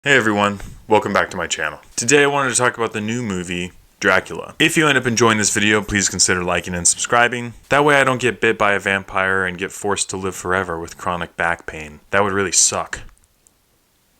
Hey everyone, welcome back to my channel. Today I wanted to talk about the new movie, Dracula. If you end up enjoying this video, please consider liking and subscribing. That way I don't get bit by a vampire and get forced to live forever with chronic back pain. That would really suck.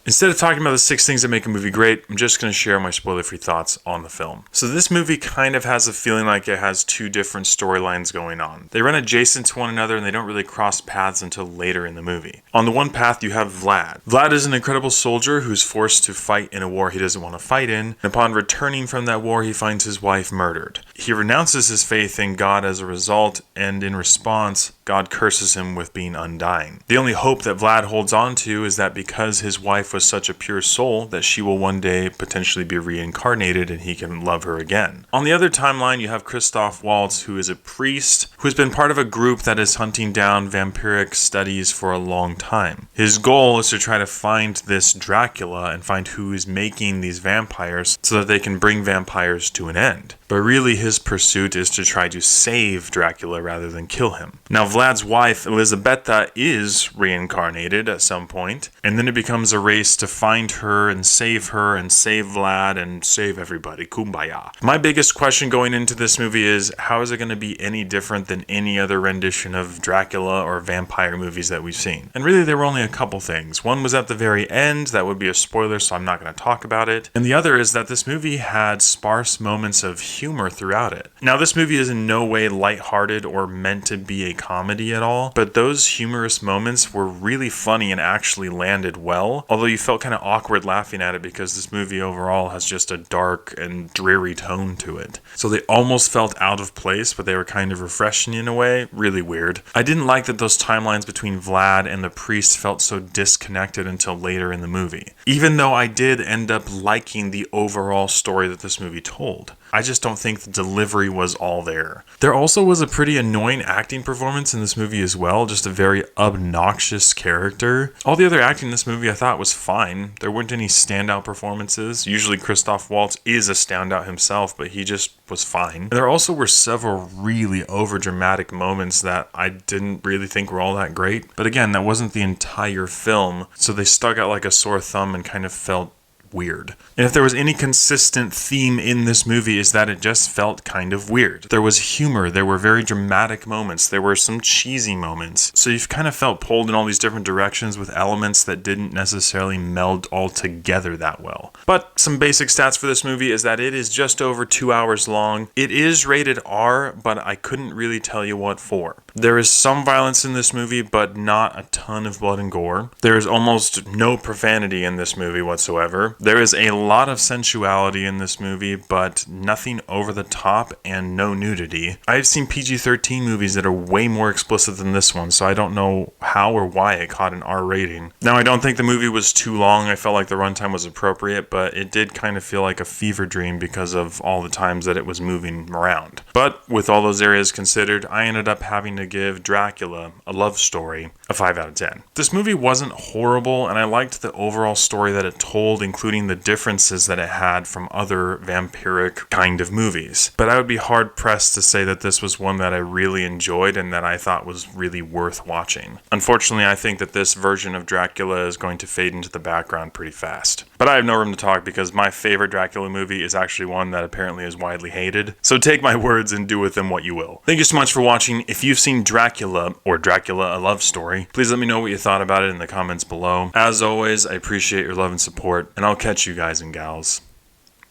Instead of talking about the 6 things that make a movie great, I'm just going to share my spoiler-free thoughts on the film. So this movie kind of has a feeling like it has 2 different storylines going on. They run adjacent to one another and they don't really cross paths until later in the movie. On the one path you have Vlad. Vlad is an incredible soldier who's forced to fight in a war he doesn't want to fight in, and upon returning from that war he finds his wife murdered. He renounces his faith in God as a result, and in response, God curses him with being undying. The only hope that Vlad holds on to is that because his wife was such a pure soul, that she will one day potentially be reincarnated and he can love her again. On the other timeline, you have Christoph Waltz, who is a priest who has been part of a group that is hunting down vampiric studies for a long time. His goal is to try to find this Dracula and find who is making these vampires so that they can bring vampires to an end. But really his pursuit is to try to save Dracula rather than kill him. Now Vlad's wife, Elizabeta, is reincarnated at some point, and then it becomes a race to find her and save Vlad and save everybody. Kumbaya. My biggest question going into this movie is, how is it going to be any different than any other rendition of Dracula or vampire movies that we've seen? And really there were only a couple things. One was at the very end, that would be a spoiler, so I'm not going to talk about it. And the other is that this movie had sparse moments of humor throughout it. Now this movie is in no way lighthearted or meant to be a comedy at all, but those humorous moments were really funny and actually landed well, although you felt kind of awkward laughing at it because this movie overall has just a dark and dreary tone to it. So they almost felt out of place, but they were kind of refreshing in a way. Really weird. I didn't like that those timelines between Vlad and the priest felt so disconnected until later in the movie, even though I did end up liking the overall story that this movie told. I just don't think the delivery was all there. There also was a pretty annoying acting performance in this movie as well, just a very obnoxious character. All the other acting in this movie I thought was fine. There weren't any standout performances. Usually Christoph Waltz is a standout himself, but he just was fine. And there also were several really overdramatic moments that I didn't really think were all that great. But again, that wasn't the entire film, so they stuck out like a sore thumb and kind of felt weird. And if there was any consistent theme in this movie, is that it just felt kind of weird. There was humor, there were very dramatic moments, there were some cheesy moments. So you've kind of felt pulled in all these different directions with elements that didn't necessarily meld all together that well. But some basic stats for this movie is that it is just over 2 hours long. It is rated R, but I couldn't really tell you what for. There is some violence in this movie, but not a ton of blood and gore. There is almost no profanity in this movie whatsoever. There is a lot of sensuality in this movie, but nothing over the top and no nudity. I've seen PG-13 movies that are way more explicit than this one, so I don't know how or why it caught an R rating. Now, I don't think the movie was too long. I felt like the runtime was appropriate, but it did kind of feel like a fever dream because of all the times that it was moving around. But with all those areas considered, I ended up having to give Dracula, a love story, a 5 out of 10. This movie wasn't horrible, and I liked the overall story that it told, including the differences that it had from other vampiric kind of movies. But I would be hard pressed to say that this was one that I really enjoyed and that I thought was really worth watching. Unfortunately, I think that this version of Dracula is going to fade into the background pretty fast. But I have no room to talk because my favorite Dracula movie is actually one that apparently is widely hated. So take my words and do with them what you will. Thank you so much for watching. If you've seen Dracula or Dracula, a Love Story, please let me know what you thought about it in the comments below. As always, I appreciate your love and support, and I'll catch you guys and gals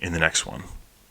in the next one.